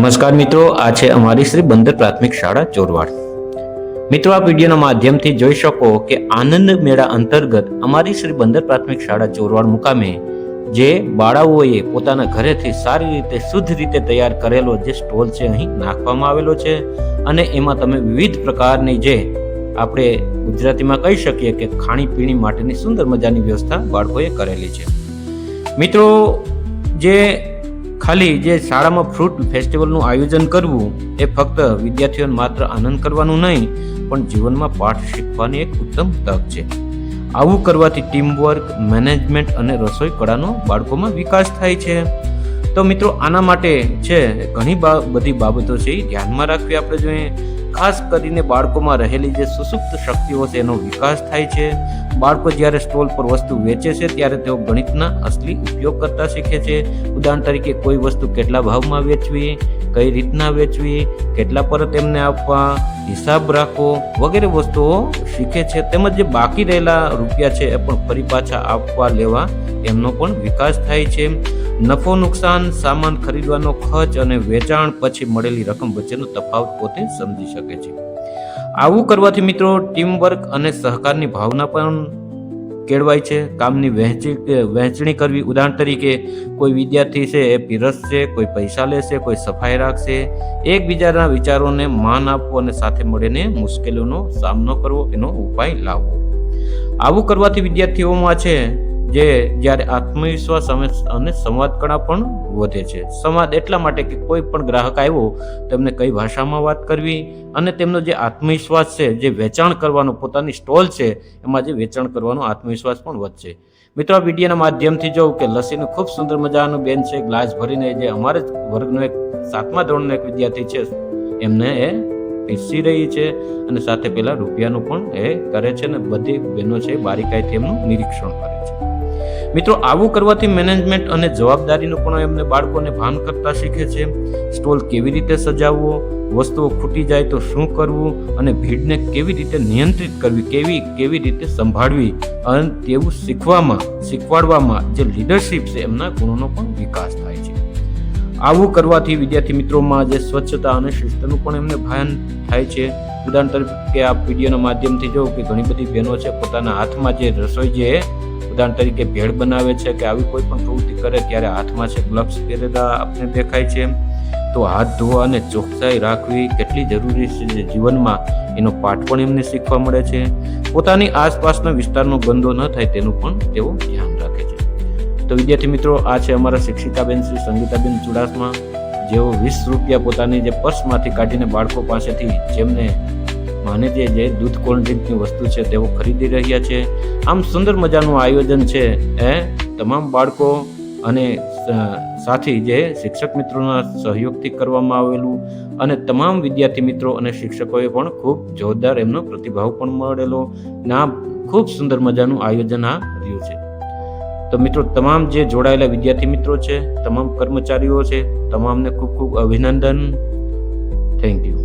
નમસ્કાર મિત્રો, આ છે અમારી શ્રી બંદર પ્રાથમિક શાળા ચોરવાડ। મિત્રો, આ વિડીયોના માધ્યમથી જોઈ શકો કે આનંદ મેળા અંતર્ગત અમારી શ્રી બંદર પ્રાથમિક શાળા ચોરવાડ મુકામે જે બાળાઓએ પોતાના ઘરેથી સારી રીતે શુદ્ધ રીતે તૈયાર કરેલો જે સ્ટોલ છે અહીં નાખવામાં આવેલો છે અને એમાં તમે વિવિધ પ્રકારની જે આપણે ગુજરાતીમાં કહી શકીએ કે ખાણીપીણી માટેની સુંદર મજાની વ્યવસ્થા બાળકોએ કરેલી છે। મિત્રો, જે ખાલી જે શાળામાં ફ્રૂટ ફેસ્ટિવલનું આયોજન કરવું એ ફક્ત વિદ્યાર્થીઓને માત્ર આનંદ કરવાનું નહીં પણ જીવનમાં પાઠ શીખવાની એક ઉત્તમ તક છે। આવું કરવાથી ટીમવર્ક, મેનેજમેન્ટ અને રસોઈ કળાનો બાળકોમાં વિકાસ થાય છે। તો મિત્રો, આના માટે છે ઘણી બધી બાબતો છે એ ધ્યાનમાં રાખવી આપણે જોઈએ। ખાસ કરીને બાળકોમાં રહેલી જે સુસુપ્ત શક્તિઓ છે એનો વિકાસ થાય છે। બાળકો જ્યારે સ્ટોલ પર વસ્તુ વેચે છે ત્યારે તેઓ ગણિતના અસલી ઉપયોગ કરતા શીખે છે। ઉદાહરણ તરીકે કોઈ વસ્તુ કેટલા ભાવમાં વેચવી, કઈ રીતના વેચવી, કેટલા પરત એમને આપવા, હિસાબ રાખવો વગેરે વસ્તુઓ શીખે છે। તેમજ જે બાકી રહેલા રૂપિયા છે એ પણ ફરી પાછા આપવા લેવા એમનો પણ વિકાસ થાય છે। નફો નુકસાન, સામાન ખરીદવાનો ખર્ચ અને વેચાણ પછી મળેલી રકમ વચ્ચેનો તફાવત પોતે સમજી શકે છે। આવું કરવાથી મિત્રો ટીમવર્ક અને સહકારની ભાવના પણ કેળવાય છે। કામની વહેંચણી કરવી, ઉદાહરણ તરીકે કોઈ વિદ્યાર્થી છે એ પીરસશે, કોઈ પૈસા લેશે, કોઈ સફાઈ રાખશે, એકબીજાના વિચારોને માન આપવું અને સાથે મળીને મુશ્કેલીઓનો સામનો કરવો એનો ઉપાય લાવવો। આવું કરવાથી વિદ્યાર્થીઓમાં છે જે જ્યારે આત્મવિશ્વાસ અને સંવાદ કળા પણ વધે છે। સંવાદ એટલા માટે કે કોઈ પણ ગ્રાહક આવ્યો તો એમને કઈ ભાષામાં વાત કરવી અને તેમનો જે આત્મવિશ્વાસ છે, જે વેચાણ કરવાનો પોતાની સ્ટોલ છે એમાં જે વેચાણ કરવાનો આત્મવિશ્વાસ પણ વધશે। મિત્રો, આ વિડીયોના માધ્યમથી જોઉં કે લસ્સીનું ખૂબ સુંદર મજાનું બેન છે ગ્લાસ ભરીને જે અમારે જ વર્ગનો એક 7મા ધોરણનો એક વિદ્યાર્થી છે એમને એ પીરસી રહી છે અને સાથે પેલા રૂપિયાનું પણ એ કરે છે અને બધી બહેનો છે બારીકાઈથી એમનું નિરીક્ષણ કરે છે। મિત્રો, આવું કરવાથી મેનેજમેન્ટ અને જવાબદારીનું પણ એમને બાળકોને ભાન કરતા શીખે છે। સ્ટોલ કેવી રીતે સજાવવો, વસ્તુઓ ખૂટી જાય તો શું કરવું અને ભીડને કેવી રીતે નિયંત્રિત કરવી, કેવી રીતે સંભાળવી અને તેવું શીખવાડવામાં જે લીડરશિપ છે એમના ગુણોનો પણ વિકાસ થાય છે। આવું કરવાથી વિદ્યાર્થી મિત્રોમાં જે સ્વચ્છતા અને શિસ્તનું પણ એમને ભાન થાય છે। ઉદાહરણ તરીકે આ વિડીયોના માધ્યમથી જોઉં કે ઘણી બધી બહેનો છે પોતાના હાથમાં જે રસોઈ જે ઉદાહરણ તરીકે ભેળ બનાવે છે કે આવી કોઈ પણ પ્રવૃત્તિ કરે ત્યારે હાથમાં છે ગ્લવ્સ પહેરેલા આપણે દેખાય છે। તો હાથ ધોવા અને ચોકસાઈ રાખવી કેટલી જરૂરી છે જે જીવનમાં એનો પાઠ પણ એમને શીખવા મળે છે। પોતાની આસપાસના વિસ્તારનો ગંદો ન થાય તેનું પણ તેઓ ધ્યાન રાખે છે। તો વિદ્યાર્થી મિત્રો, આ છે અમારા શિક્ષિકાબેન શ્રી સંગીતાબેન ચુડાસમા, જેઓ 20 રૂપિયા પોતાની જે પર્સમાંથી કાઢીને બાળકો પાસેથી જેમને માને જે દૂધ કોલ્ડ ડ્રિંકની વસ્તુ છે તેઓ ખરીદી રહ્યા છે। આમ સુંદર મજાનું આયોજન છે એ તમામ બાળકો અને સાથી જે શિક્ષક મિત્રોના સહયોગથી કરવામાં આવેલું અને તમામ વિદ્યાર્થી મિત્રો અને શિક્ષકોએ પણ ખૂબ જોરદાર એમનો પ્રતિભાવ પણ મળેલો ના ખૂબ સુંદર મજાનું આયોજન આ રહ્યું છે। તો મિત્રો, તમામ જે જોડાયેલા વિદ્યાર્થી મિત્રો છે, તમામ કર્મચારીઓ છે, તમામને ખૂબ ખૂબ અભિનંદન। Thank you.